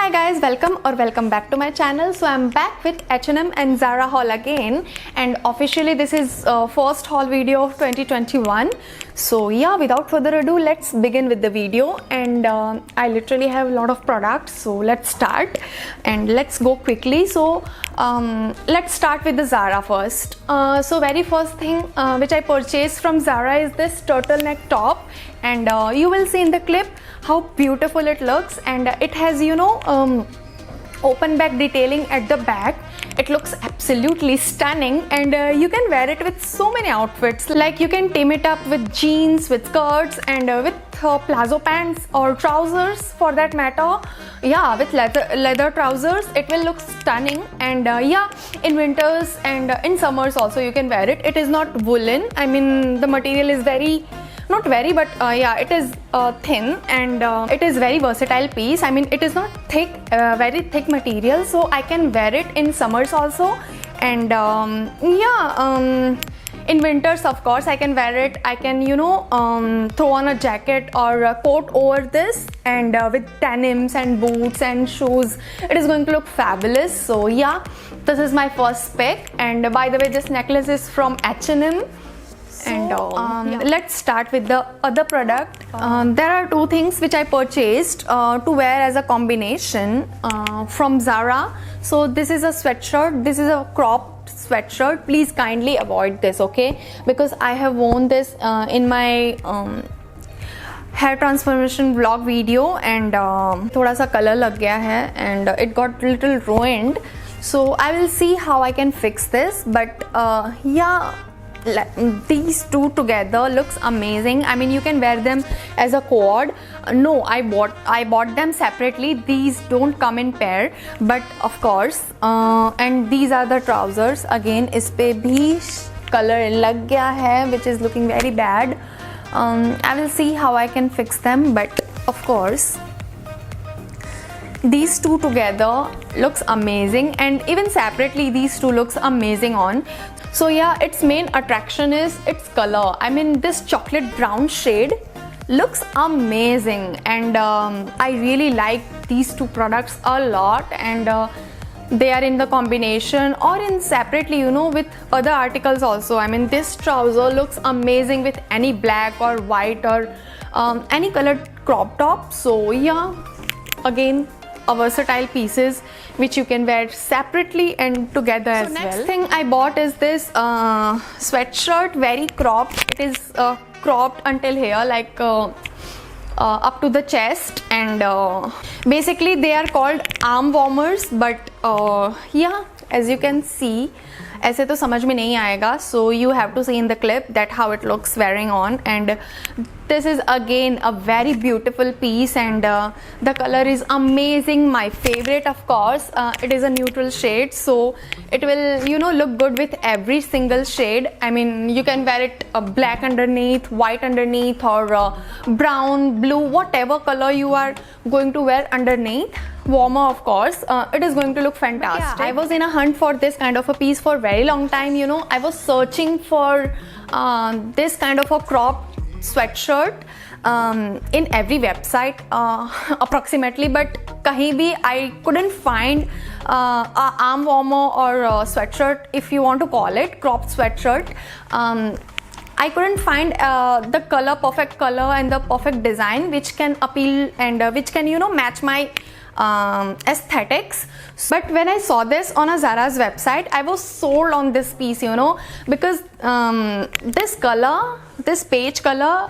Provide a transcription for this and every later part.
Hi guys, welcome back to my channel. So I'm back with H&M and Zara haul again, and officially this is first haul video of 2021. So yeah, without further ado, let's begin with the video. And I literally have a lot of products, so let's start and let's go quickly. So let's start with the Zara first. So very first thing which I purchased from Zara is this turtleneck top, and you will see in the clip how beautiful it looks, and it has, you know, open back detailing at the back. It looks absolutely stunning, and you can wear it with so many outfits. Like you can team it up with jeans, with skirts, and with plazo pants or trousers for that matter. Yeah, with leather trousers it will look stunning. And yeah, in winters and in summers also you can wear it. It is not woolen, I mean the material is not very, but yeah, it is thin, and it is very versatile piece. I mean, it is not thick, very thick material, so I can wear it in summers also. And yeah, in winters of course I can wear it. I can, you know, throw on a jacket or a coat over this, and with denims and boots and shoes, it is going to look fabulous. So yeah, this is my first pick. And by the way, this necklace is from H&M. And yeah, let's start with the other product. There are two things which I purchased to wear as a combination from Zara. So this is a sweatshirt. This is a cropped sweatshirt. Please kindly avoid this, okay? Because I have worn this in my hair transformation vlog video, and thoda sa color lag gaya hai, and it got little ruined. So I will see how I can fix this. But yeah, these two together looks amazing. I mean, you can wear them as a quad. No, I bought them separately. These don't come in pair, but of course, and these are the trousers. Again, इसपे भी color लग गया है, which is looking very bad. I will see how I can fix them, but of course, these two together looks amazing, and even separately these two looks amazing on. So yeah, its main attraction is its color. I mean, this chocolate brown shade looks amazing, and I really like these two products a lot. And they are in the combination or in separately, you know, with other articles also. I mean, this trouser looks amazing with any black or white or any colored crop top. So yeah, again, a versatile pieces which you can wear separately and together as well. So next thing I bought is this sweatshirt, very cropped. It is cropped until here, like up to the chest, and basically they are called arm warmers. But yeah, as you can see, ऐसे तो समझ में नहीं आएगा, so you have to see in the clip that how it looks wearing on. And this is again a very beautiful piece, and the color is amazing. My favorite, of course. It is a neutral shade, so it will, you know, look good with every single shade. I mean, you can wear it black underneath, white underneath, or brown, blue, whatever color you are going to wear underneath. Warmer, of course, it is going to look fantastic. Yeah, I was in a hunt for this kind of a piece for a very long time. You know, I was searching for this kind of a cropped sweatshirt in every website approximately, but kahin bhi I couldn't find a arm warmer or a sweatshirt, if you want to call it cropped sweatshirt. I couldn't find the perfect color and the perfect design which can appeal and which can, you know, match my aesthetics. But when I saw this on a Zara's website, I was sold on this piece, you know, because this color, this beige color,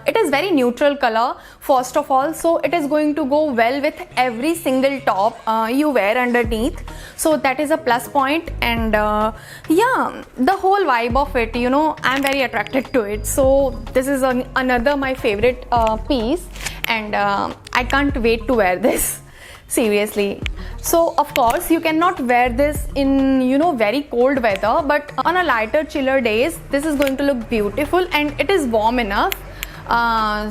it is very neutral color first of all, so it is going to go well with every single top you wear underneath. So that is a plus point. And yeah, the whole vibe of it, you know, I'm very attracted to it. So this is another my favorite piece, and I can't wait to wear this. Seriously. So of course you cannot wear this in, you know, very cold weather, but on a lighter, chiller days this is going to look beautiful, and it is warm enough,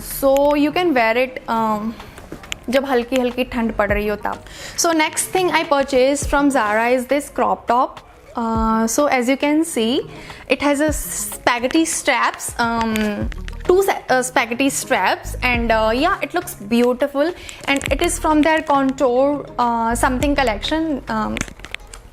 so you can wear it जब हल्की हल्की ठंड पड़ रही हो तब. So next thing I purchased from Zara is this crop top. So as you can see, it has a spaghetti straps, spaghetti straps, and yeah, it looks beautiful, and it is from their contour something collection.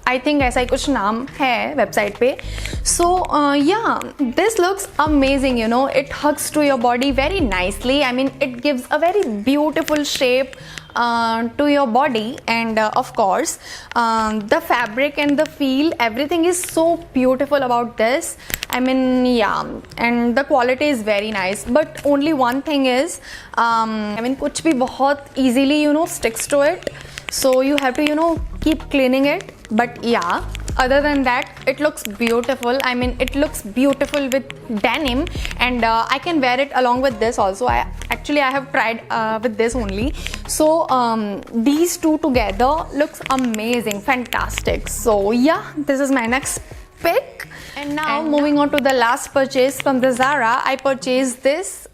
I think ऐसा ही कुछ नाम है website पे. So yeah, this looks amazing. You know, it hugs to your body very nicely. I mean, it gives a very beautiful shape to your body, and of course, the fabric and the feel, everything is so beautiful about this. I mean, yeah, and the quality is very nice. But only one thing is, I mean, कुछ भी बहुत easily, you know, sticks to it. So you have to, you know, keep cleaning it. But yeah, other than that, it looks beautiful. I mean, it looks beautiful with denim, and I can wear it along with this also. I have tried with this only. So these two together looks amazing, fantastic. So yeah, this is my next pick. And now moving on to the last purchase from the Zara, I purchased this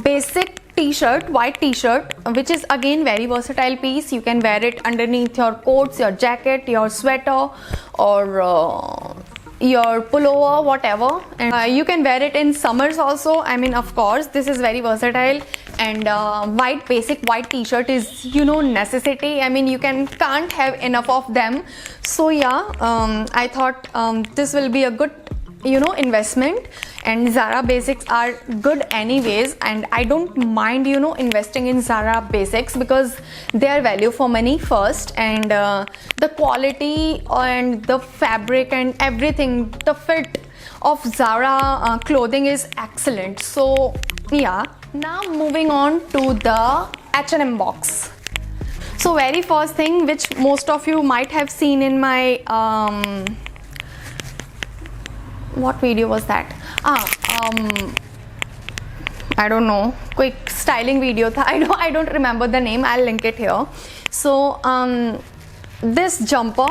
basic t-shirt, white t-shirt, which is again very versatile piece. You can wear it underneath your coats, your jacket, your sweater, or your pullover, whatever. And you can wear it in summers also. I mean, of course, this is very versatile. And basic white t-shirt is, you know, necessity. I mean, you can't have enough of them. So yeah, I thought this will be a good, you know, investment. And Zara basics are good anyways, and I don't mind, you know, investing in Zara basics because they are value for money first, and the quality and the fabric and everything, the fit of Zara clothing is excellent. So yeah, now moving on to the H&M box. So very first thing, which most of you might have seen in my what video was that? I don't know, quick styling video tha. I don't remember the name. I'll link it here. So this jumper,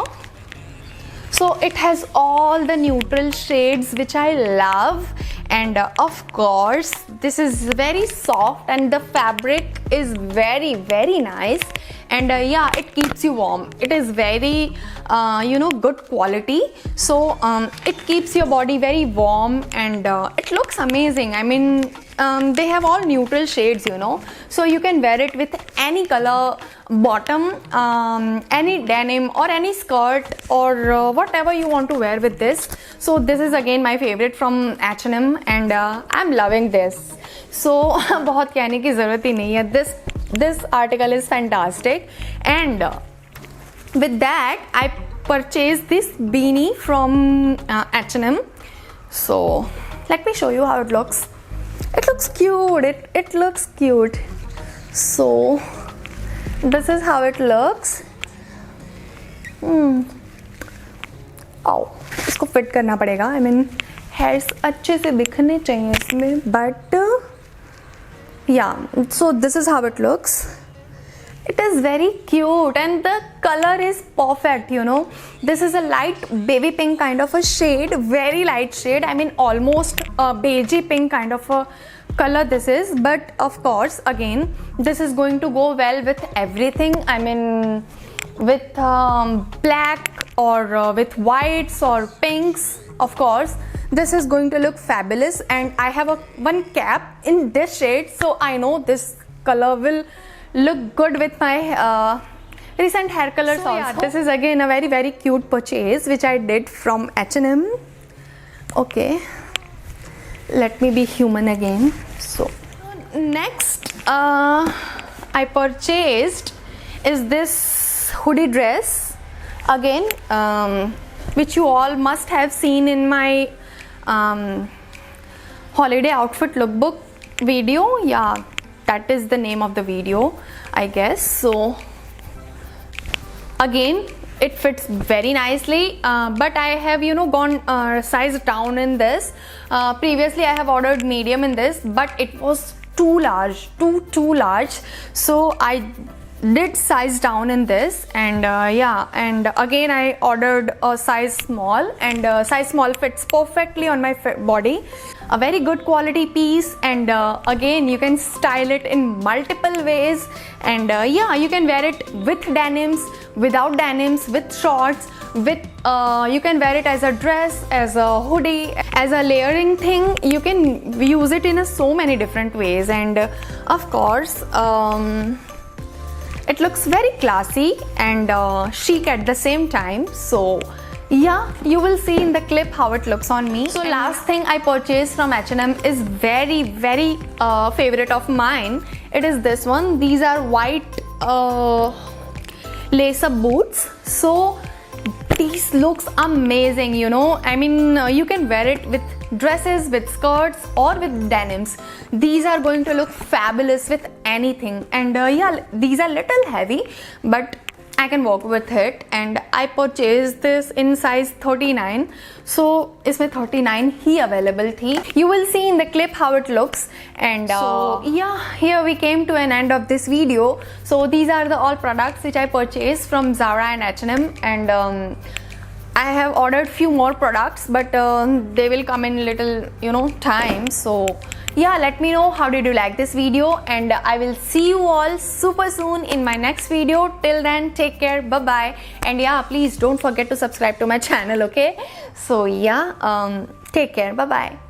so it has all the neutral shades which I love, and of course this is very soft and the fabric is very, very nice, and yeah, it keeps you warm. It is very you know, good quality. So it keeps your body very warm, and it looks amazing. I mean, they have all neutral shades, you know, so you can wear it with any color bottom, any denim or any skirt, or whatever you want to wear with this. So this is again my favorite from H&M, and I'm loving this. So बहुत कहने की ज़रूरत ही नहीं है. This article is fantastic, and with that I purchased this beanie from H&M. So let me show you how it looks. It looks cute. It looks cute. So this is how it looks. आओ, इसको fit करना पड़ेगा. I mean, hairs अच्छे से दिखने चाहिए इसमें, but yeah. So this is how it looks. It is very cute, and the color is perfect, you know. This is a light baby pink kind of a shade, very light shade. I mean, almost a beigey pink kind of a color this is, but of course, again, this is going to go well with everything. I mean, with black or with whites or pinks, of course. This is going to look fabulous, and I have one cap in this shade, so I know this color will look good with my recent hair colors also. Yeah, this is again a very, very cute purchase which I did from H&M. Okay, let me be human again. So next I purchased is this hoodie dress again, which you all must have seen in my holiday outfit lookbook video. Yeah, that is the name of the video, I guess. So again, it fits very nicely, but I have, you know, gone size down in this. Previously I have ordered medium in this, but it was too large, too large, so I did size down in this, and yeah, and again I ordered a size small, and size small fits perfectly on my body. A very good quality piece, and again you can style it in multiple ways, and yeah, you can wear it with denims, without denims, with shorts, with you can wear it as a dress, as a hoodie, as a layering thing. You can use it in so many different ways, and of course it looks very classy and chic at the same time. So yeah, you will see in the clip how it looks on me. So last thing I purchased from H&M is very favorite of mine. It is this one. These are white lace up boots. So these looks amazing, you know. I mean, you can wear it with dresses, with skirts, or with denims. These are going to look fabulous with anything. And yeah, these are little heavy, but I can work with it. And I purchased this in size 39. So इसमें 39 ही available थी. You will see in the clip how it looks. And so yeah, here we came to an end of this video. So these are the all products which I purchased from Zara and H&M. And I have ordered few more products, but they will come in little, you know, time. So yeah, let me know how did you like this video, and I will see you all super soon in my next video. Till then, take care, bye bye, and yeah, please don't forget to subscribe to my channel, okay? So yeah, take care, bye bye.